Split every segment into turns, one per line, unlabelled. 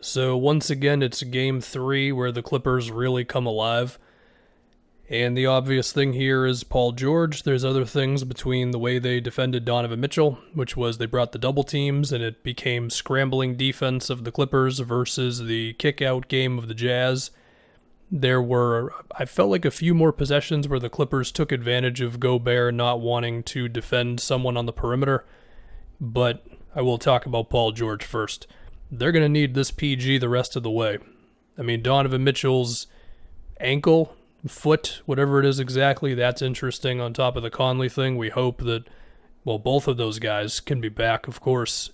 So once again, it's game 3 where the Clippers really come alive. And the obvious thing here is Paul George. There's other things between the way they defended Donovan Mitchell, which was they brought the double teams and it became scrambling defense of the Clippers versus the kick-out game of the Jazz. I felt like a few more possessions where the Clippers took advantage of Gobert not wanting to defend someone on the perimeter. But I will talk about Paul George first. They're going to need this PG the rest of the way. I mean, Donovan Mitchell's ankle, foot, whatever it is exactly, that's interesting on top of the Conley thing. We hope that, both of those guys can be back, of course.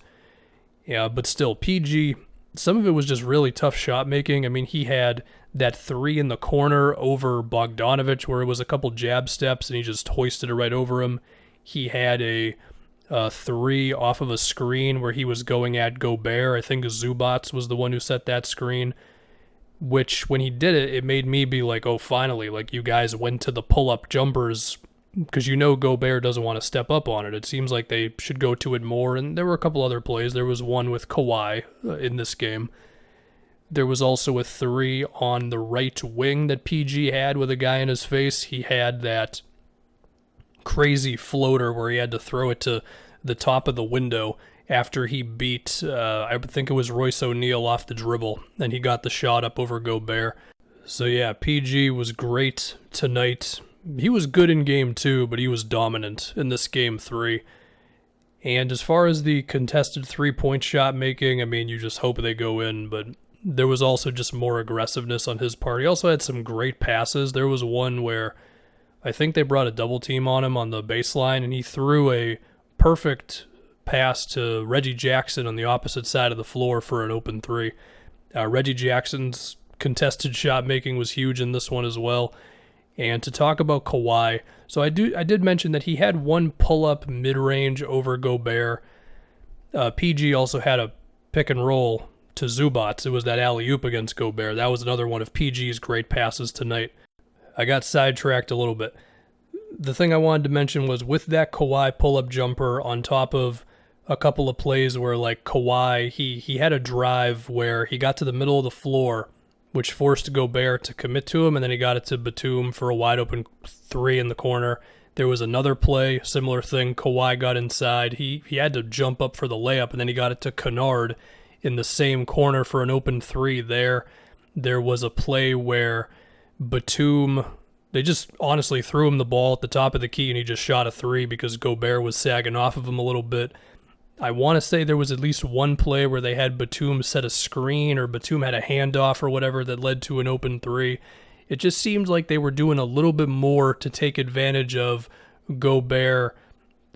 Yeah, but still, PG, some of it was just really tough shot making. I mean, he had that three in the corner over Bogdanovich where it was a couple jab steps and he just hoisted it right over him. He had a three off of a screen where he was going at Gobert. I think Zubats was the one who set that screen, which when he did it, it made me be like, oh, finally, like you guys went to the pull-up jumpers because Gobert doesn't want to step up on it. It seems like they should go to it more, and there were a couple other plays. There was one with Kawhi in this game. There was also a three on the right wing that PG had with a guy in his face. He had that crazy floater where he had to throw it to the top of the window after he beat, I think it was Royce O'Neal off the dribble, and he got the shot up over Gobert. So yeah, PG was great tonight. He was good in game 2, but he was dominant in this game 3. And as far as the contested three-point shot making, I mean, you just hope they go in, but there was also just more aggressiveness on his part. He also had some great passes. There was one where I think they brought a double team on him on the baseline, and he threw a perfect pass to Reggie Jackson on the opposite side of the floor for an open three. Reggie Jackson's contested shot making was huge in this one as well. And to talk about Kawhi, so I did mention that he had one pull-up mid-range over Gobert. PG also had a pick and roll to Zubats. It was that alley-oop against Gobert. That was another one of PG's great passes tonight. I got sidetracked a little bit. The thing I wanted to mention was with that Kawhi pull-up jumper on top of a couple of plays where like Kawhi, he had a drive where he got to the middle of the floor, which forced Gobert to commit to him, and then he got it to Batum for a wide open three in the corner. There was another play, similar thing. Kawhi got inside. He had to jump up for the layup, and then he got it to Kennard in the same corner for an open three there. There was a play where Batum, they just honestly threw him the ball at the top of the key, and he just shot a three because Gobert was sagging off of him a little bit. I want to say there was at least one play where they had Batum set a screen or Batum had a handoff or whatever that led to an open three. It just seemed like they were doing a little bit more to take advantage of Gobert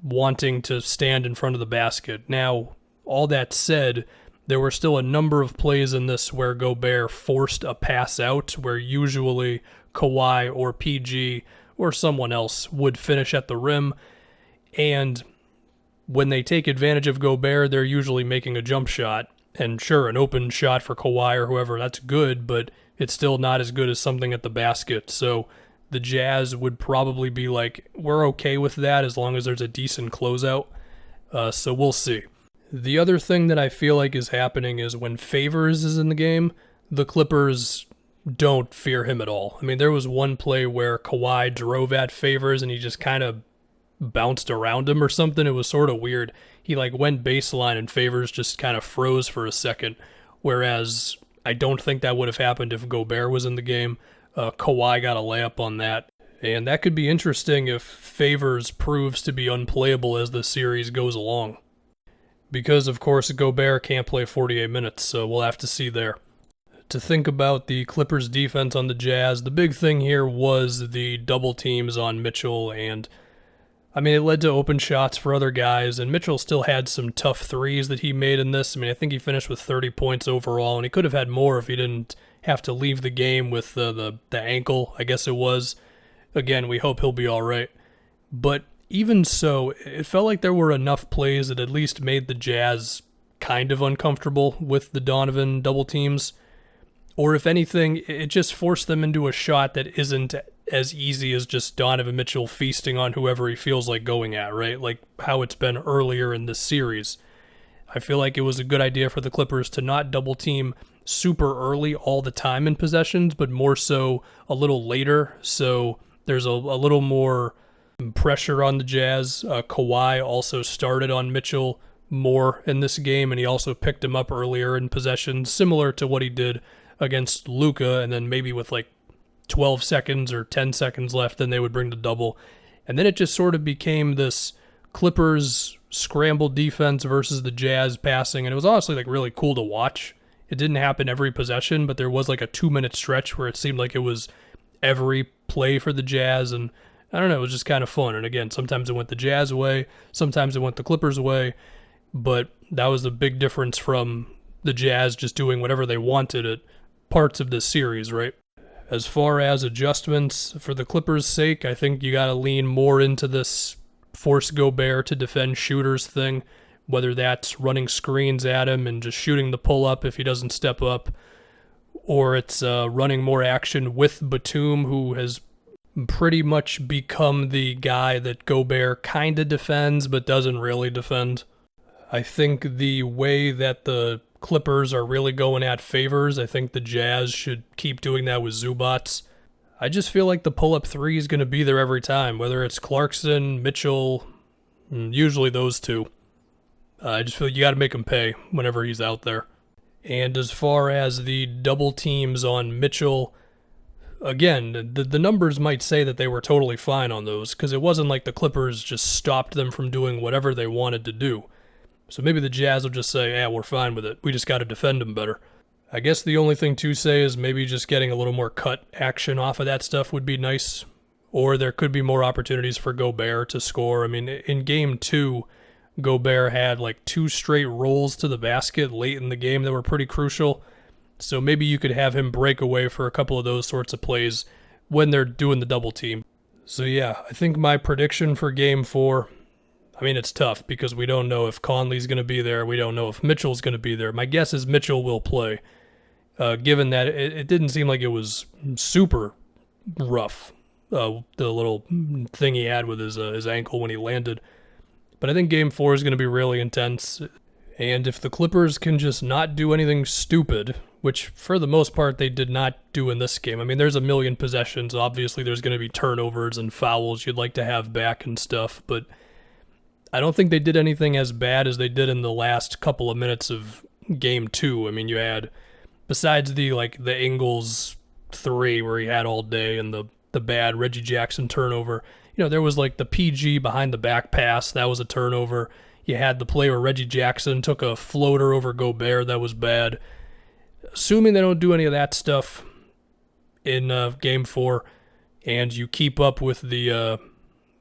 wanting to stand in front of the basket. Now, all that said, there were still a number of plays in this where Gobert forced a pass out where usually Kawhi or PG or someone else would finish at the rim, and when they take advantage of Gobert, they're usually making a jump shot. And sure, an open shot for Kawhi or whoever, that's good, but it's still not as good as something at the basket. So the Jazz would probably be like, we're okay with that as long as there's a decent closeout. So we'll see. The other thing that I feel like is happening is when Favors is in the game, the Clippers don't fear him at all. I mean, there was one play where Kawhi drove at Favors and he just kind of bounced around him or something. It was sort of weird. He went baseline and Favors just kind of froze for a second, whereas I don't think that would have happened if Gobert was in the game. Kawhi got a layup on that, and that could be interesting if Favors proves to be unplayable as the series goes along, because of course Gobert can't play 48 minutes, so we'll have to see there. To think about the Clippers defense on the Jazz, the big thing here was the double teams on Mitchell, and I mean, it led to open shots for other guys, and Mitchell still had some tough threes that he made in this. I mean, I think he finished with 30 points overall, and he could have had more if he didn't have to leave the game with the ankle, I guess it was. Again, we hope he'll be all right. But even so, it felt like there were enough plays that at least made the Jazz kind of uncomfortable with the Donovan double teams. Or if anything, it just forced them into a shot that isn't as easy as just Donovan Mitchell feasting on whoever he feels like going at, right? Like how it's been earlier in this series. I feel like it was a good idea for the Clippers to not double team super early all the time in possessions, but more so a little later. So there's a little more pressure on the Jazz. Kawhi also started on Mitchell more in this game, and he also picked him up earlier in possessions, similar to what he did against Luka, and then maybe with like 12 seconds or 10 seconds left, then they would bring the double. And then it just sort of became this Clippers scramble defense versus the Jazz passing, and it was honestly like really cool to watch. It didn't happen every possession, but there was like a 2-minute stretch where it seemed like it was every play for the Jazz, and I don't know, it was just kind of fun. And again, sometimes it went the Jazz way, sometimes it went the Clippers way, but that was the big difference from the Jazz just doing whatever they wanted at parts of this series, right? As far as adjustments, for the Clippers' sake, I think you got to lean more into this force Gobert to defend shooters thing, whether that's running screens at him and just shooting the pull-up if he doesn't step up, or it's running more action with Batum, who has pretty much become the guy that Gobert kind of defends but doesn't really defend. I think the way that the Clippers are really going at favors, I think the Jazz should keep doing that with Zubats. I just feel like the pull-up three is going to be there every time, whether it's Clarkson, Mitchell, usually those two. I just feel you got to make him pay whenever he's out there. And as far as the double teams on Mitchell, again, the numbers might say that they were totally fine on those, because it wasn't like the Clippers just stopped them from doing whatever they wanted to do. So maybe the Jazz will just say, yeah, we're fine with it. We just got to defend them better. I guess the only thing to say is maybe just getting a little more cut action off of that stuff would be nice. Or there could be more opportunities for Gobert to score. I mean, in Game 2, Gobert had like 2 straight rolls to the basket late in the game that were pretty crucial. So maybe you could have him break away for a couple of those sorts of plays when they're doing the double team. So yeah, I think my prediction for Game 4... I mean, it's tough because we don't know if Conley's going to be there. We don't know if Mitchell's going to be there. My guess is Mitchell will play, given that it didn't seem like it was super rough, the little thing he had with his ankle when he landed. But I think Game 4 is going to be really intense. And if the Clippers can just not do anything stupid, which for the most part they did not do in this game. I mean, there's a million possessions. Obviously, there's going to be turnovers and fouls you'd like to have back and stuff, but I don't think they did anything as bad as they did in the last couple of minutes of Game 2. I mean, you had, besides the Ingles 3 where he had all day and the bad Reggie Jackson turnover, there was like the PG behind the back pass. That was a turnover. You had the play where Reggie Jackson took a floater over Gobert. That was bad. Assuming they don't do any of that stuff in Game 4 and you keep up with the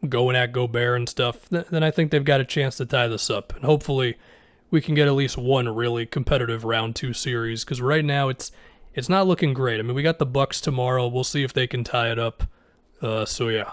going at Gobert and stuff, then I think they've got a chance to tie this up. And hopefully we can get at least one really competitive round 2 series, because right now it's not looking great. I mean, we got the Bucks tomorrow. We'll see if they can tie it up. So yeah.